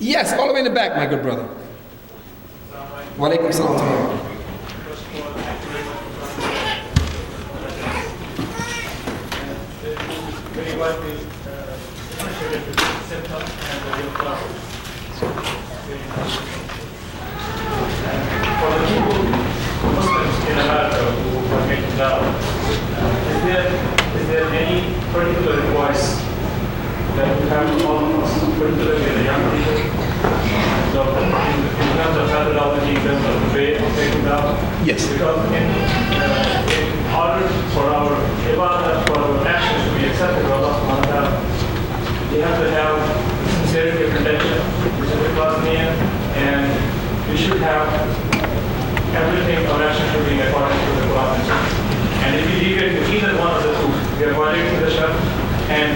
Yes, all the way in the back, my good brother. Wa alaikum salam. For the people, Muslims in America who are making dawah, is there any particular advice that you have for all of us, particularly the young people, so in terms of methodology, in terms of the way of making dawah? Yes. Because in order for our ibadah, for our actions to be accepted by Allah subhanahu wa ta'ala, we have to have sincerity of intention, which is the Qasmiyan, and we should have everything our actions should be according to the Quran and Sunnah. And if we deviate to either one of the two, we are violating the Shar, and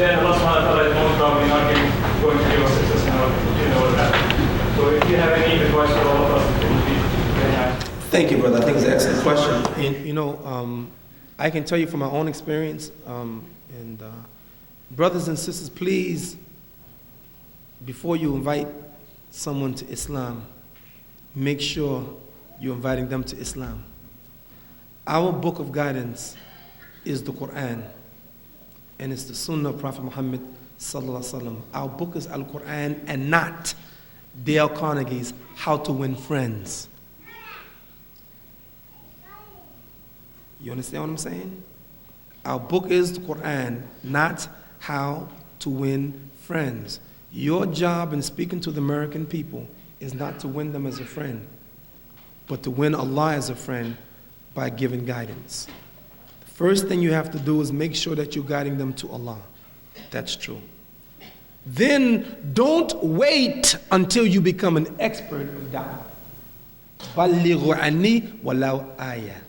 then Allah subhanahu wa ta'ala is most probably not going to give us success in our path. So if you have any advice for all of us, it would be very nice. Thank you, brother. I think it's an excellent question. And, I can tell you from my own experience, brothers and sisters, please, before you invite someone to Islam, make sure you're inviting them to Islam. Our book of guidance is the Quran, and it's the Sunnah of Prophet Muhammad sallallahu alaihi wasallam. Our book is Al-Quran and not Dale Carnegie's How to Win Friends. You understand what I'm saying? Our book is the Quran, not How to Win Friends. Your job in speaking to the American people is not to win them as a friend, but to win Allah as a friend by giving guidance. The first thing you have to do is make sure that you're guiding them to Allah. That's true. Then don't wait until you become an expert of da'wah. Ballighu anni walau ayah.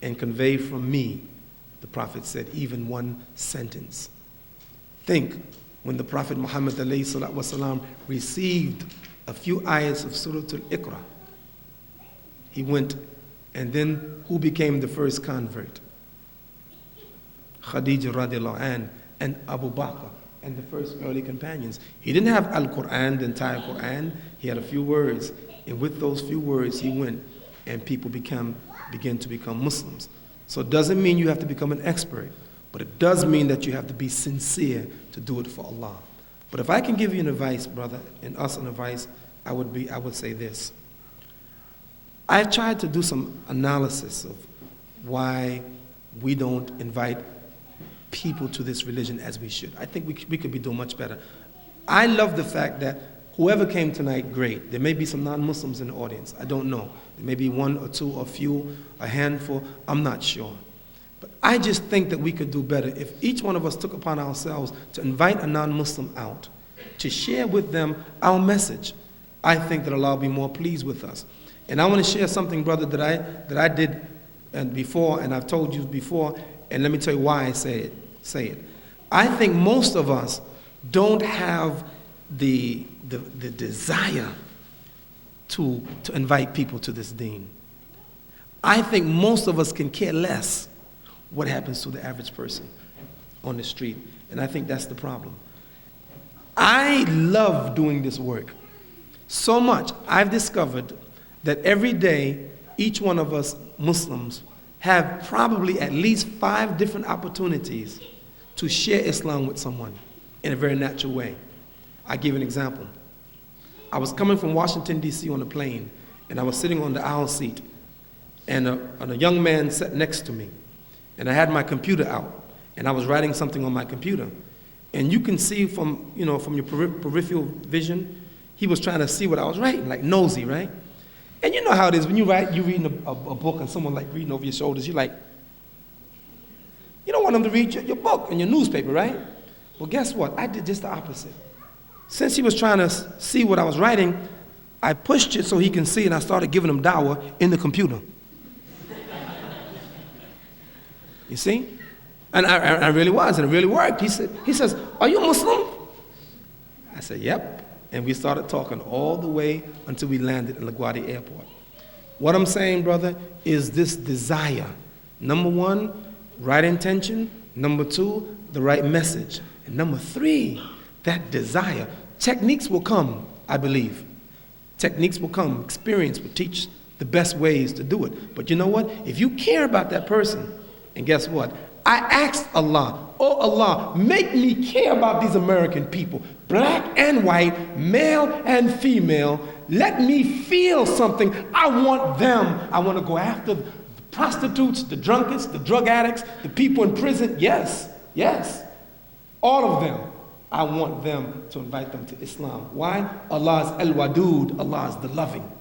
And convey from me, the Prophet said, even one sentence. Think, when the Prophet Muhammad ﷺ received a few ayats of Surah Al-Iqra, he went, and then who became the first convert? Khadija radiallahu anha and Abu Bakr and the first early companions. He didn't have Al-Quran, the entire Quran. He had a few words, and with those few words he went, and people began to become Muslims. So it doesn't mean you have to become an expert, but it does mean that you have to be sincere to do it for Allah. But if I can give you an advice, brother, and us an advice, I would say this. I've tried to do some analysis of why we don't invite people to this religion as we should. I think we could be doing much better. I love the fact that whoever came tonight, great. There may be some non-Muslims in the audience. I don't know. There may be one or two or few, a handful. I'm not sure. But I just think that we could do better if each one of us took upon ourselves to invite a non-Muslim out, to share with them our message. I think that Allah will be more pleased with us. And I want to share something, brother, that I did before, and I've told you before, and let me tell you why I say it. I think most of us don't have the desire to invite people to this deen. I think most of us can care less what happens to the average person on the street, and I think that's the problem. I love doing this work so much. I've discovered that every day, each one of us Muslims have probably at least 5 different opportunities to share Islam with someone in a very natural way. I'll give you an example. I was coming from Washington, D.C. on a plane, and I was sitting on the aisle seat, and a young man sat next to me, and I had my computer out, and I was writing something on my computer. And you can see from your peripheral vision, he was trying to see what I was writing, like nosy, right? And you know how it is, when you're reading a book and someone like reading over your shoulders, you're like, you don't want them to read your book and your newspaper, right? Well, guess what? I did just the opposite. Since he was trying to see what I was writing, I pushed it so he can see, and I started giving him dawah in the computer. You see? And I really was, and it really worked. He says, are you a Muslim? I said, yep. And we started talking all the way until we landed in LaGuardia Airport. What I'm saying, brother, is this desire. Number 1, right intention. Number 2, the right message. And number 3, that desire. techniques will come, I believe. Techniques will come. Experience will teach the best ways to do it. But you know what? If you care about that person, and guess what? I asked Allah, oh Allah, make me care about these American people, black and white, male and female. Let me feel something. I want them. I want to go after the prostitutes, the drunkards, the drug addicts, the people in prison. Yes, yes, all of them. I want them to invite them to Islam. Why? Allah is Al-Wadud. Allah is the loving.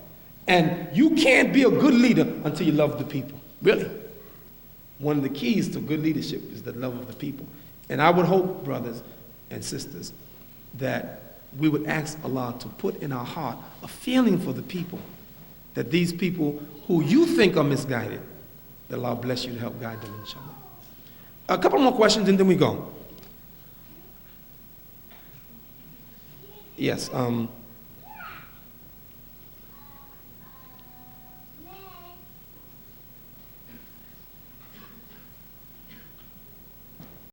And you can't be a good leader until you love the people. Really. One of the keys to good leadership is the love of the people. And I would hope, brothers and sisters, that we would ask Allah to put in our heart a feeling for the people, that these people who you think are misguided, that Allah bless you to help guide them, inshallah. A couple more questions and then we go. Yes.